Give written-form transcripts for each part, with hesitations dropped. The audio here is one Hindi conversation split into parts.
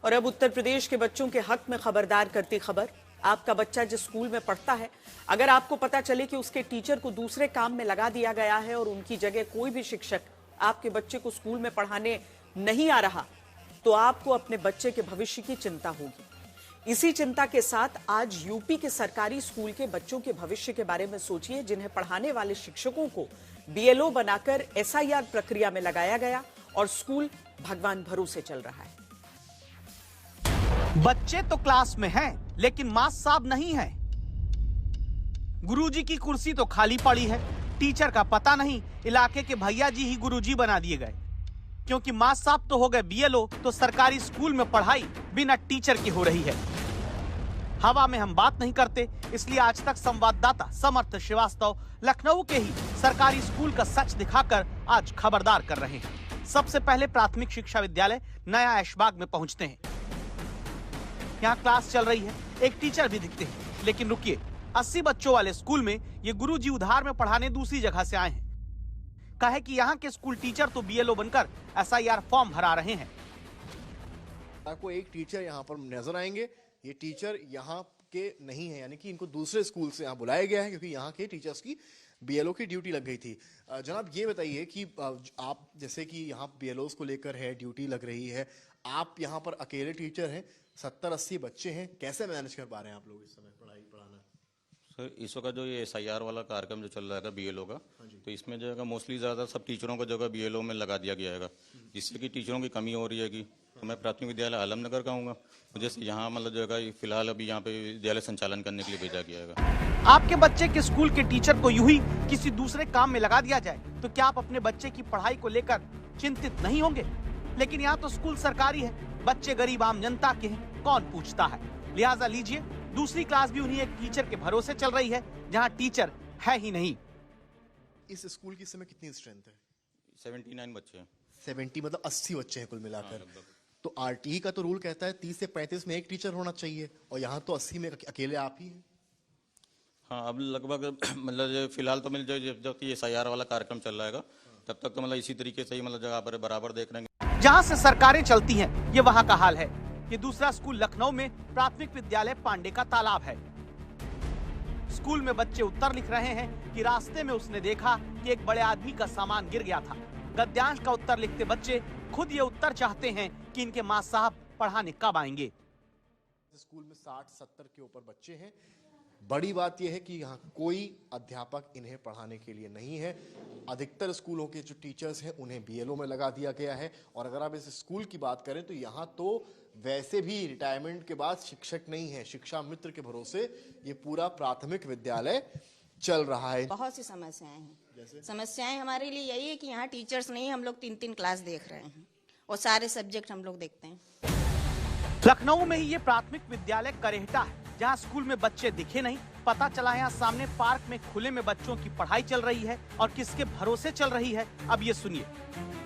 और अब उत्तर प्रदेश के बच्चों के हक में खबरदार करती खबर। आपका बच्चा जिस स्कूल में पढ़ता है, अगर आपको पता चले कि उसके टीचर को दूसरे काम में लगा दिया गया है और उनकी जगह कोई भी शिक्षक आपके बच्चे को स्कूल में पढ़ाने नहीं आ रहा, तो आपको अपने बच्चे के भविष्य की चिंता होगी। इसी चिंता के साथ आज यूपी के सरकारी स्कूल के बच्चों के भविष्य के बारे में सोचिए, जिन्हें पढ़ाने वाले शिक्षकों को बीएलओ बनाकर एसआईआर प्रक्रिया में लगाया गया और स्कूल भगवान भरोसे चल रहा है। बच्चे तो क्लास में हैं, लेकिन मास्टर साहब नहीं है। गुरुजी की कुर्सी तो खाली पड़ी है। टीचर का पता नहीं, इलाके के भैया जी ही गुरुजी बना दिए गए। क्योंकि मास्टर साहब तो हो गए बीएलओ, तो सरकारी स्कूल में पढ़ाई बिना टीचर की हो रही है। हवा में हम बात नहीं करते, इसलिए आज तक संवाददाता समर्थ श्रीवास्तव लखनऊ के ही सरकारी स्कूल का सच दिखाकर आज खबरदार कर रहे हैं। सबसे पहले प्राथमिक शिक्षा विद्यालय नया ऐशबाग में पहुंचते हैं। यहाँ क्लास चल रही है, एक टीचर भी दिखते हैं। लेकिन रुकिए, 80 बच्चों वाले स्कूल में ये गुरुजी उधार में पढ़ाने दूसरी जगह से आए हैं। कहे कि यहाँ के स्कूल टीचर तो बीएलओ बनकर एसआईआर फॉर्म भरा रहे हैं। आपको एक टीचर यहाँ पर नजर आएंगे, ये टीचर यहाँ के नहीं है, यानी कि इनको दूसरे स्कूल से यहाँ बुलाया गया है, क्योंकि यहाँ के टीचर्स की बीएलओ की ड्यूटी लग गई थी। जनाब ये बताइए कि आप जैसे कि यहाँ बीएलओ को लेकर है, ड्यूटी लग रही है, आप यहाँ पर अकेले टीचर हैं, 70-80 बच्चे हैं, कैसे मैनेज कर पा रहे हैं आप लोग इस समय पढ़ाना? सर इस वक्त जो ये एसआईआर वाला कार्यक्रम जो चल रहा है बीएलओ का, तो इसमें जो है मोस्टली ज़्यादा सब टीचरों को जगह बीएलओ में लगा दिया गया है, जिससे कि टीचरों की कमी हो रही है। तो मैं प्राथमिक विद्यालय आलमनगर का हूँ, मुझे यहाँ मतलब जो है फिलहाल अभी यहाँ पे विद्यालय संचालन करने के लिए भेजा गया है। आपके बच्चे के स्कूल के टीचर को यूं ही किसी दूसरे काम में लगा दिया जाए तो क्या आप अपने बच्चे की पढ़ाई को लेकर चिंतित नहीं होंगे? लेकिन यहाँ तो स्कूल सरकारी है, बच्चे गरीब आम जनता के हैं, कौन पूछता है। लिहाजा लीजिए, दूसरी क्लास भी उन्हीं एक टीचर के भरोसे चल रही है, जहाँ टीचर है ही नहीं। इस स्कूल की समय कितनी स्ट्रेंथ है? 79 बच्चे हैं। 70 मतलब 80 बच्चे हैं कुल मिलाकर। तो आरटीई का तो रूल कहता है 30 से 35 में एक टीचर होना चाहिए, और यहाँ तो 80 में अकेले आप ही हैं। हाँ, अब लगभग मतलब फिलहाल तो जब ये एसआईआर वाला कार्यक्रम चल रहा है, तब तक तो मतलब इसी तरीके से ही मतलब जगह पर बराबर देख रहे हैं। जहाँ से सरकारें चलती हैं, ये वहाँ का हाल है। ये दूसरा स्कूल लखनऊ में प्राथमिक विद्यालय पांडे का तालाब है। स्कूल में बच्चे उत्तर लिख रहे हैं कि रास्ते में उसने देखा कि एक बड़े आदमी का सामान गिर गया था। गद्यांश का उत्तर लिखते बच्चे खुद ये उत्तर चाहते हैं कि इनके मास्टर साहब पढ़ाने कब आएंगे। स्कूल में 60-70 के ऊपर बच्चे हैं। बड़ी बात यह है कि यहाँ कोई अध्यापक इन्हें पढ़ाने के लिए नहीं है। अधिकतर स्कूलों के जो टीचर्स हैं उन्हें बीएलओ में लगा दिया गया है। और अगर आप इस स्कूल की बात करें तो यहाँ तो वैसे भी रिटायरमेंट के बाद शिक्षक नहीं है, शिक्षा मित्र के भरोसे ये पूरा प्राथमिक विद्यालय चल रहा है। बहुत सी समस्याएं हैं। जैसे समस्याएं हमारे लिए यही है कि यहाँ टीचर्स नहीं, हम लोग 3-3 क्लास देख रहे हैं और सारे सब्जेक्ट हम लोग देखते हैं। लखनऊ में ही ये प्राथमिक विद्यालय करेहटा है, जहाँ स्कूल में बच्चे दिखे नहीं। पता चला यहाँ सामने पार्क में खुले में बच्चों की पढ़ाई चल रही है, और किसके भरोसे चल रही है, अब ये सुनिए।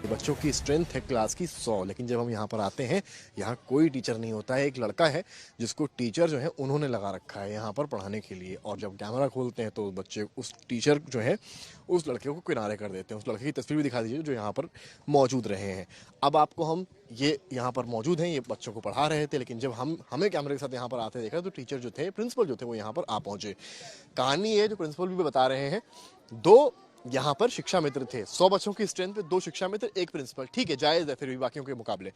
बच्चों की स्ट्रेंथ है क्लास की 100, लेकिन जब हम यहाँ पर आते हैं, यहाँ कोई टीचर नहीं होता है। एक लड़का है जिसको टीचर जो है उन्होंने लगा रखा है यहाँ पर पढ़ाने के लिए, और जब कैमरा खोलते हैं तो बच्चे उस टीचर जो है उस लड़के को किनारे कर देते हैं। उस लड़के की तस्वीर भी दिखा दीजिए जो यहाँ पर मौजूद रहे हैं। अब आपको हम ये यहाँ पर मौजूद हैं, ये बच्चों को पढ़ा रहे थे, लेकिन जब हमें कैमरे के साथ यहाँ पर आते देखा तो टीचर जो थे, प्रिंसिपल जो थे, वो यहाँ पर आ पहुंचे। कहानी ये जो प्रिंसिपल भी बता रहे हैं, 2 यहाँ पर शिक्षा मित्र थे। 100 बच्चों की स्ट्रेंथ पे 2 शिक्षा मित्र, 1 प्रिंसिपल। ठीक है, जायज है फिर भी बाकियों के मुकाबले।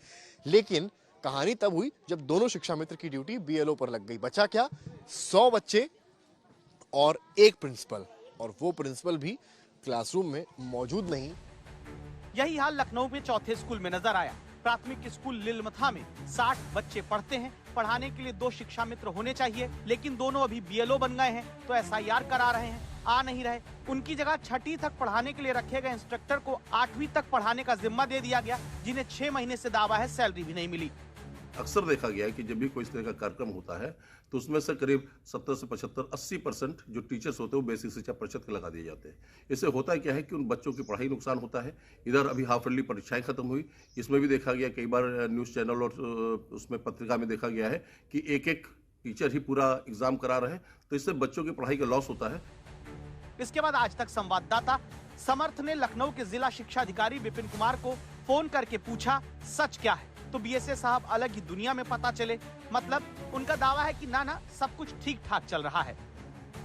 लेकिन कहानी तब हुई जब दोनों शिक्षा मित्र की ड्यूटी बीएलओ पर लग गई। बचा क्या? 100 बच्चे और 1 प्रिंसिपल, और वो प्रिंसिपल भी क्लासरूम में मौजूद नहीं। यही हाल लखनऊ में चौथे स्कूल में नजर आया। प्राथमिक स्कूल लिलमथा में 60 बच्चे पढ़ते हैं। पढ़ाने के लिए 2 शिक्षा मित्र होने चाहिए, लेकिन दोनों अभी बीएलओ बन गए हैं, तो एसआईआर करा रहे हैं, आ नहीं रहे। उनकी जगह 6ठी तक पढ़ाने के लिए रखे गए इंस्ट्रक्टर को 8वीं तक पढ़ाने का जिम्मा दे दिया गया, जिन्हें 6 महीने से दावा है सैलरी भी नहीं मिली। अक्सर देखा गया है कि जब भी कोई इस तरह का कार्यक्रम होता है तो उसमें से करीब 70 से 75, 80% जो टीचर्स होते हैं वो बेसिक शिक्षा परिषद के लगा दिए जाते हैं। इससे होता क्या है कि उन बच्चों की पढ़ाई नुकसान होता है। इधर अभी हाफ ईयरली परीक्षाएं खत्म हुई, इसमें भी देखा गया, कई बार न्यूज़ चैनल और उसमें पत्रिका में देखा गया है कि एक टीचर ही पूरा एग्जाम करा रहे हैं, तो इससे बच्चों की पढ़ाई का लॉस होता है। इसके बाद आज तक संवाददाता समर्थ ने लखनऊ के जिला शिक्षा अधिकारी विपिन कुमार को फोन करके पूछा, सच क्या है। तो बीएसए साहब अलग ही दुनिया में पता चले। मतलब उनका दावा है कि ना सब कुछ ठीक ठाक चल रहा है।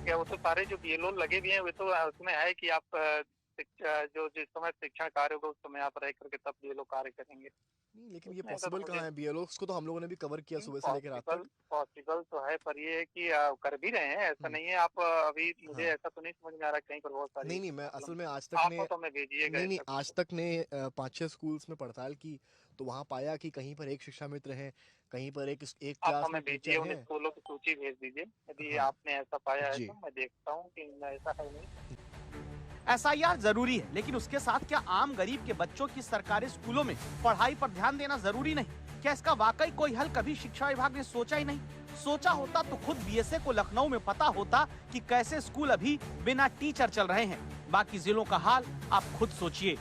क्या वो तो सारे जो बीएलओ लगे भी हैं वे तो उसमें है कि आप जो जिस समय शिक्षण कार्य होगा उस समय आप रह करके तब बीएलओ कार्य करेंगे। लेकिन ये पॉसिबल कहाँ है? बीएलओ को तो हम लोगों ने भी कवर किया सुबह से लेकर रात तक। पॉसिबल तो है, पर ये है कि कर भी रहे हैं, ऐसा नहीं है। आप अभी मुझे ऐसा तो नहीं समझ में आ रहा कहीं पर बहुत सारी नहीं मैं असल में आज तक ने तो मैं भेजिएगा नहीं आज तक ने 5-6 स्कूल्स में पड़ताल की तो वहाँ पाया कि कहीं पर एक शिक्षा मित्र है, कहीं पर एक क्लास में टीचर है। उन स्कूलों की सूची भेज दीजिए यदि आपने ऐसा पाया है तो मैं देखता हूँ कि ऐसा है नहीं। एसआईआर जरूरी है, लेकिन उसके साथ क्या आम गरीब के बच्चों की सरकारी स्कूलों में पढ़ाई पर ध्यान देना जरूरी नहीं? क्या इसका वाकई कोई हल कभी शिक्षा विभाग ने सोचा ही नहीं? सोचा होता तो खुद बीएसए को लखनऊ में पता होता कि कैसे स्कूल अभी बिना टीचर चल रहे हैं। बाकी जिलों का हाल आप खुद सोचिए।